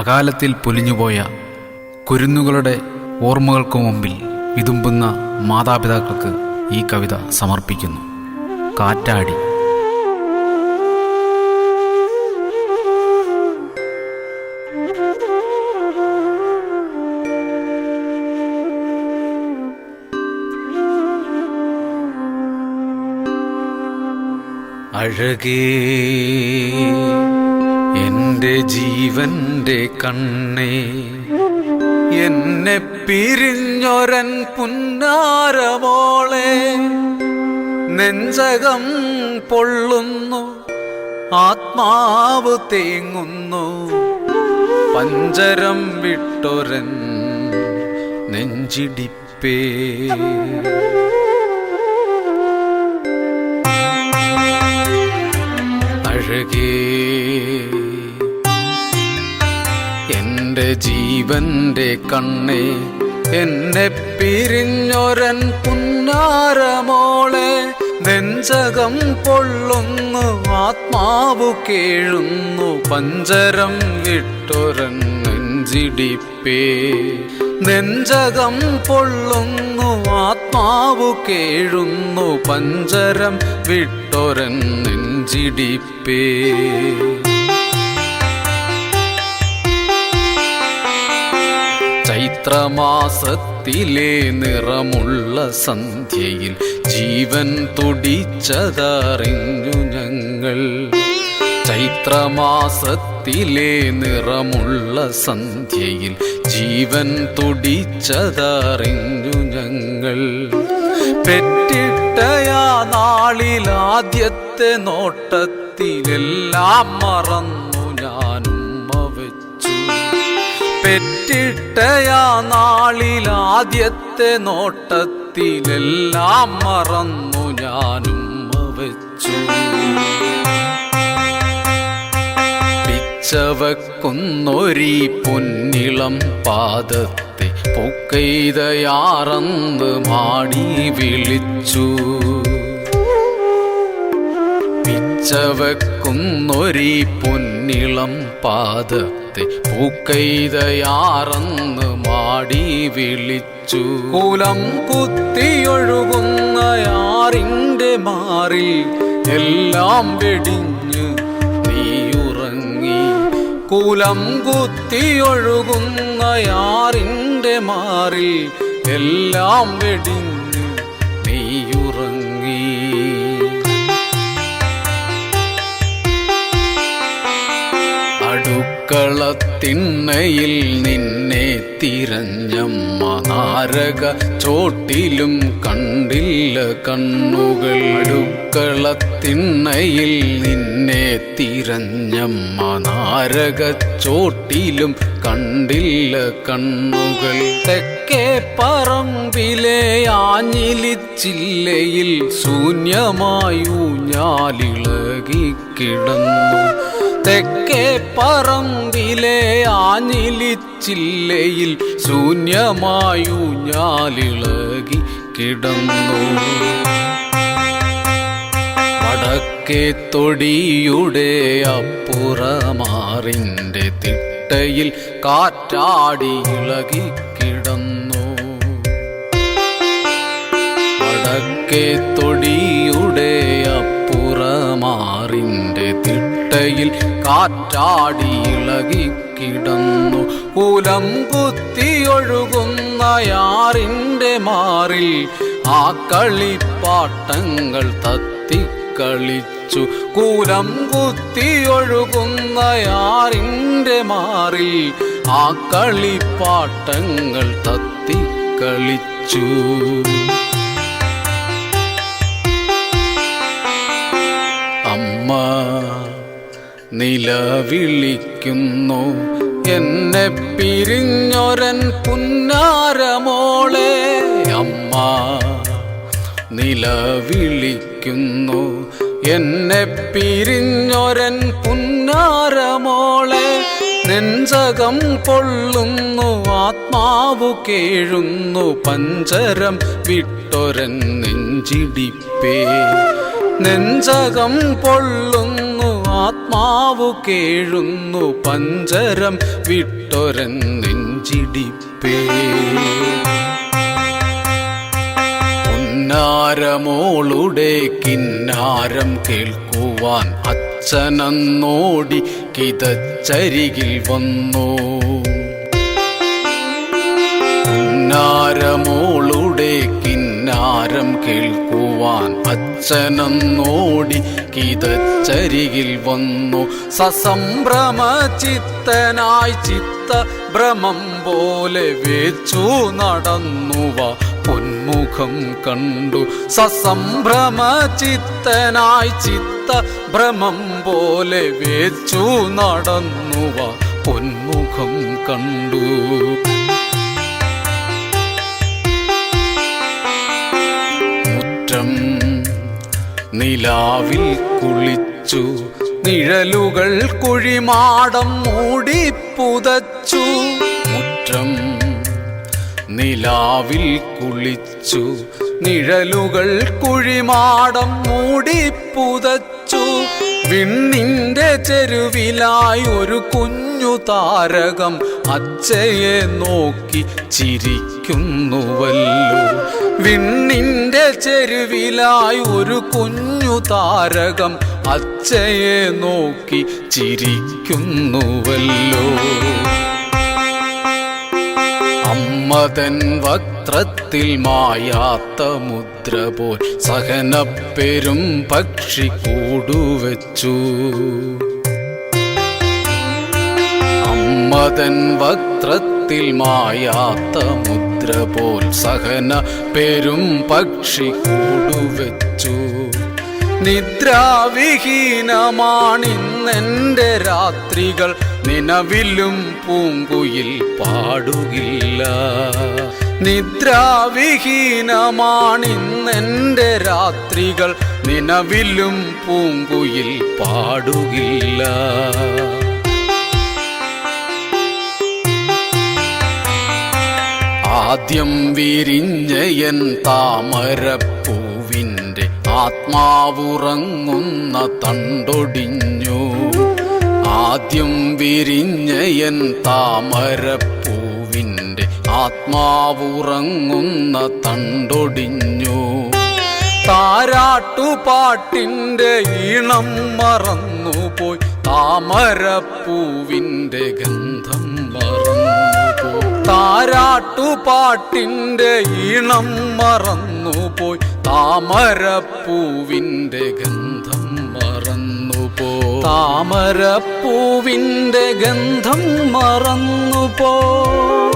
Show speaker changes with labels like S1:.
S1: അകാലത്തിൽ പൊലിഞ്ഞുപോയ കുരുന്നുകളുടെ ഓർമ്മകൾക്കു മുമ്പിൽ വിതുമ്പുന്ന മാതാപിതാക്കൾക്ക് ഈ കവിത സമർപ്പിക്കുന്നു. കാറ്റാടി. അഴകേ എൻ്റെ ജീവന്റെ കണ്ണേ, എന്നെ പിരിഞ്ഞൊരൻ പുന്നാരമോളെ, നെഞ്ചകം പൊള്ളുന്നു, ആത്മാവ് തേങ്ങുന്നു, പഞ്ചരം വിട്ടൊരൻ നെഞ്ചിടിപ്പേ. അഴകേ എൻ്റെ ജീവന്റെ കണ്ണേ, എന്നെ പിരിഞ്ഞൊരൻ പുന്നാരമോളെ, നെഞ്ചകം പൊള്ളുന്നു, ആത്മാവു കേഴുന്നു, പഞ്ചരം വിട്ടൊരൻ നെഞ്ചിടിപ്പേ. നെഞ്ചകം പൊള്ളുന്നു, ആത്മാവു കേഴുന്നു, പഞ്ചരം വിട്ടൊരൻ നെഞ്ചിടിപ്പേ. ചൈത്രമാസത്തിലെ നിറമുള്ള സന്ധ്യയിൽ ജീവൻ തുടിച്ചതറിഞ്ഞു ഞങ്ങൾ. ചൈത്രമാസത്തിലെ നിറമുള്ള സന്ധ്യയിൽ ജീവൻ തുടിച്ചതറിഞ്ഞു ഞങ്ങൾ. പെറ്റിട്ടയാ നാളിൽ ആദ്യത്തെ നോട്ടത്തിലെല്ലാം മറന്നു ഞാനുമ്മ വെച്ചു. പെറ്റിട്ടയാ നാളിൽ ആദ്യത്തെ നോട്ടത്തിലെല്ലാം മറന്നു ഞാനുമ്മ വെച്ചു. പിച്ചവക്കുന്നൊരീ പൊന്നിളം പാദത്തെ പൊക്കെയ്തയാറന്ന് മാടി വിളിച്ചു. പിച്ചവക്കുന്നൊരീ പൊന്നിളം പാദത്തെ പൂക്കെയ്തയാറന്ന് മാടി വിളിച്ചു. കുലം കുത്തിയൊഴുകുന്ന യാറിൻ്റെ മാറിൽ എല്ലാം വെടിഞ്ഞ് നീയുറങ്ങി. കുലം കുത്തിയൊഴുകുന്ന യാറിൻ്റെ മാറിൽ എല്ലാം വെടിഞ്ഞ് നീയുറങ്ങി. അടുക്കളത്തിണ്ണയിൽ നിന്നെ തിരഞ്ഞമ്മ, നാരക ചോട്ടിലും കണ്ടില്ല കണ്ണുകൾ. അടുക്കളത്തിണ്ണയിൽ നിന്നെ തിരഞ്ഞമ്മ, നാരക ചോട്ടിലും കണ്ടില്ല കണ്ണുകൾ. തെക്കേ പറമ്പിലെ ആഞ്ഞിലിച്ചില്ലയിൽ ശൂന്യമായൂഞ്ഞാലിളകിക്കിടന്നു. തെക്കേ പറമ്പിലെ ആഞ്ഞിലിച്ചില്ലയിൽ ശൂന്യമായൂഞ്ഞാലിളകി കിടന്നു. വടക്കേ തൊടിയുടെ അപ്പുറമാറിൻ്റെ തിട്ടയിൽ കാറ്റാടി ഇളകി കിടന്നു. വടക്കേ തൊടിയുടെ അപ്പുറമാറിൻ്റെ തിട്ടയിൽ കാറ്റാടി ഇളകി കിടന്നു. കുലം കുത്തിയൊഴുകുന്ന യാറിൻ്റെ മാറിൽ ആ കളിപ്പാട്ടങ്ങൾ തത്തിക്കളിച്ചു. കുലം കുത്തിയൊഴുകുന്ന യാറിൻ്റെ മാറിൽ ആ കളിപ്പാട്ടങ്ങൾ തത്തിക്കളിച്ചു. അമ്മ നിലവിളിക്കുന്നു, എന്നെ പിരിഞ്ഞൊരൻ പുന്നാരമോളെ. അമ്മ നിലവിളിക്കുന്നു, എന്നെ പിരിഞ്ഞൊരൻ പുന്നാരമോളെ, നെഞ്ചകം പൊള്ളുന്നു, ആത്മാവു കേഴുന്നു, പഞ്ചരം വിട്ടൊരൻ നെഞ്ചിടിപ്പേ. നെഞ്ചകം പൊള്ളുന്നു, ആത്മാവു കേഴുന്നു പഞ്ചരം വിട്ടൊരൻ നെഞ്ചിടിപ്പേ. പുന്നാരമോളുടെ കിന്നാരം കേൾക്കുവാൻ അച്ഛനന്നോടി കിതച്ചരികിൽ വന്നു. പുന്നാരമോളുടെ കിന്നാരം കേൾക്കുവാൻ അച്ഛനന്നോടി കിതച്ചരികിൽ വന്നു. സസംഭ്രമ ചിത്തനായി ചിത്തഭ്രമം പോലെ വേച്ചു നടന്നുവ പൊന്മുഖം കണ്ടു. സസംഭ്രമ ചിത്തനായി ചിത്തഭ്രമം പോലെ വേച്ചു നടന്നുവ പൊന്മുഖം കണ്ടു. നിലാവിൽ കുളിച്ചു നിഴലുകൾ കുഴിമാടം മൂടിപ്പുതച്ചു. മുറ്റം നിലാവിൽ കുളിച്ചു നിഴലുകൾ കുഴിമാടം മൂടിപ്പുതച്ചു. വിണ്ണിന്റെ ചെരുവിലായി ഒരു കുഞ്ഞു താരകം അച്ഛയെ നോക്കി ചിരിക്കുന്നുവല്ലോ. വിണ്ണിന്റെ ചെരുവിലായി ഒരു കുഞ്ഞു താരകം അച്ഛയെ നോക്കി ചിരിക്കുന്നുവല്ലോ. അമ്മതൻ വക്ത്രത്തിൽ മായാത്ത മുദ്ര പോൽ സഹനപ്പെരും പക്ഷി കൂടുവച്ചു. അമ്മതൻ വക്ത്രത്തിൽ മായാത്ത മുദ്ര പോൽ സഹന പെരും പക്ഷി കൂടുവച്ചു. നിദ്രാവിഹീനമാണിന്നെൻ്റെ രാത്രികൾ നിലവിലും പൂങ്കുയിൽ പാടുകില്ല. നിദ്രാവിഹീനമാണിന്നെൻ്റെ രാത്രികൾ നിലവിലും പൂങ്കുയിൽ പാടുകില്ല. ആദ്യം വിരിഞ്ഞയൻ താമരപ്പൂവിൻ്റെ ആത്മാവുറങ്ങുന്ന തണ്ടൊടിഞ്ഞു. ആദ്യം വിരിഞ്ഞയൻ താമരപ്പൂവിൻ്റെ ആത്മാവുറങ്ങുന്ന തണ്ടൊടിഞ്ഞു. താരാട്ടുപാട്ടിൻ്റെ ഈണം മറന്നുപോയി താമരപ്പൂവിൻ്റെ ഗന്ധം മറന്നുപോയി. താരാട്ടുപാട്ടിൻ്റെ ഈണം മറന്നുപോയി താമരപ്പൂവിൻ്റെ ഗന്ധം മറന്നുപോയി. താമരപ്പൂവിൻ്റെ ഗന്ധം മറന്നുപോയി.